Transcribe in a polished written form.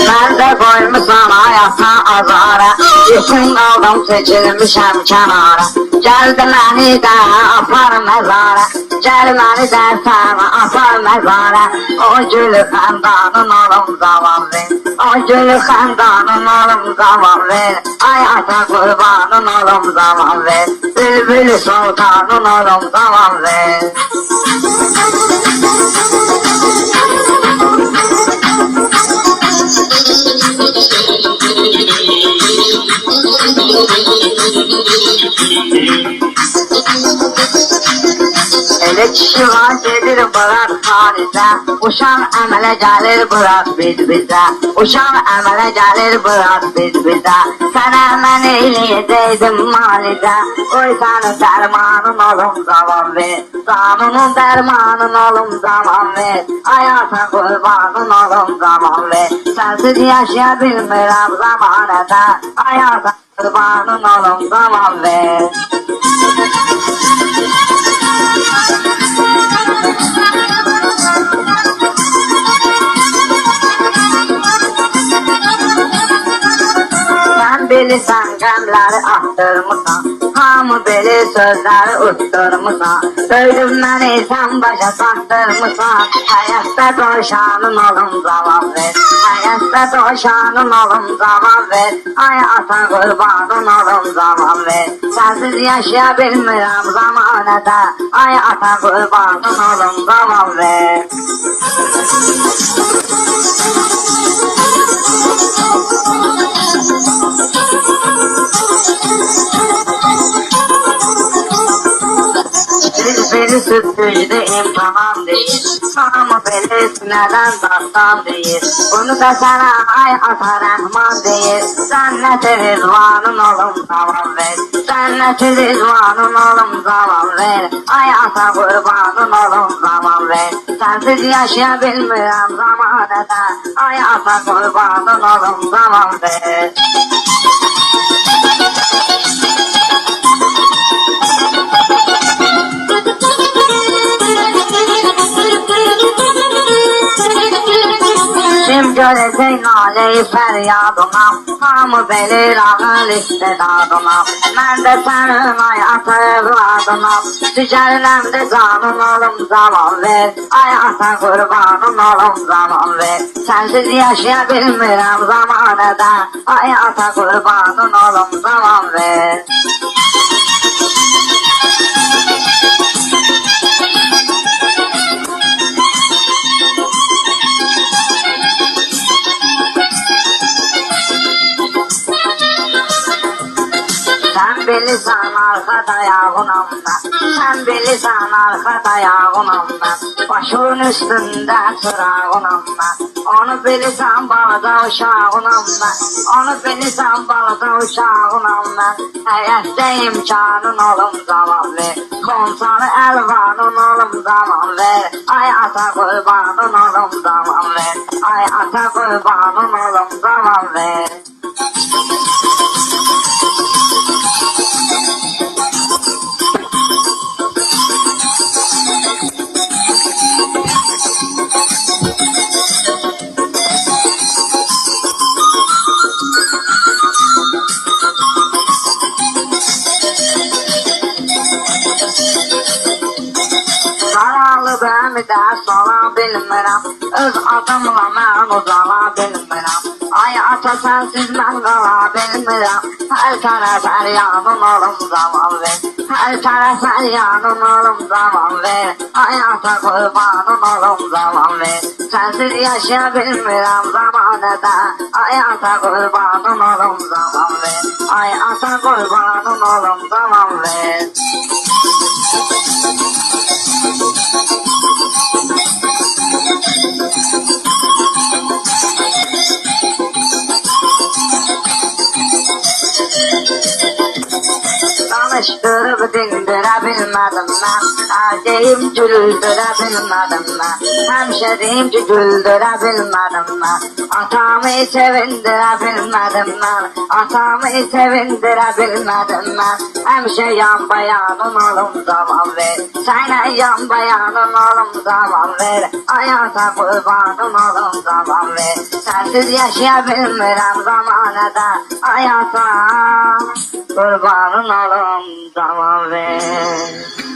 Ben de koymuşam ayaqsa azara, yetim qaldım seçilmişəm kənara. Gəldi məni də apar məzara, gəl məni də sana apar məzara. O gülü xəndanın olum zaman ver, o gülü xəndanın olum zaman ver. Ay ata qurbanın olum zaman ver, bülbül sultanın olum zaman ver. Elə kişi var gedir bırak xaricə, uşaq əmələ gəlir bırak biz-bizə. Uşaq əmələ gəlir bırak biz-bizə. Sənə mən eləyəcəkdim malicə, qoy sənin dərmanın olum zaman ver. Canının dərmanın olum zaman ver, ayata qurbanın olum zaman ver. Sənsiz yaşaya bilmirəm zamanədə, ayata qurbanın olum zaman ver. Bilirsən qəmləri axtırmısan, hamı bilir sözləri utturmısan. Söylüm məni sən başa saxtırmısan, həyətdə doşanın olum zaman ver. Həyətdə doşanın olum zaman ver, ay ata qurbanın olum zaman ver. Sənsiz yaşaya bilmirəm zamanədə, ay ata qurbanın olum zaman ver. Beni sütlüydü imtihan değil, hamı bilirsin neden dastan değil. Bunu da sana ay ata rəhman değil, cənnət-i rizvanın olum zaman ver. Cənnət-i rizvanın olum zaman ver, ay ata qurbanın olum zaman ver. Sənsiz yaşaya bilmirəm zamanədə, ay ata qurbanın olum zaman ver. Kim görecek naleyi feryadına, hamı bilir ağır istedadına. Ben de senin ay ata evladına, düşerlemde canın olum zaman ver. Ay ata kurbanın olum zaman ver. Sensiz yaşayabilmirəm zamanədə, ay ata kurbanın olum zaman ver. Sen bilirsən arxa dayağınamda, sen bilirsən arxa dayağınamda. Başımın üstündə çırağınamda, onu bilirsən balaca uşağınamda. Onu bilirsən balaca uşağınamda. Həyətdə imkanın olum zaman ver, konsanı əlvanın olum zaman ver. Ay ata qurbanın olum zaman ver, ay ata qurbanın olum zaman ver. Bəmi də sala bilmirəm, öz adımla mən uzala bilmirəm. Ay ata sənsiz mən qala bilmirəm, hər tərəf əryanın olum zaman ver. Hər tərəf əryanın olum zaman ver, ay ata qurbanın olum zaman ver. Sənsiz yaşaya bilmirəm zamanədə, ay ata qurbanın olum zaman ver. Ay ata qurbanın olum zaman ver. Danışdırıb dindirə bilmədim mən, hər deyim güldüre bilmedim ben. Hemşerim ki güldüre bilmedim ben. Atamı sevindire bilmedim ben. Atamı sevindire bilmedim ben. Hemşe yan bayanın oğlum zaman ver. Sana yan bayanın oğlum zaman ver. Hayata kurbanın oğlum zaman ver. Sensiz yaşayabilmirəm zamanada. Hayata kurbanın oğlum zaman ver.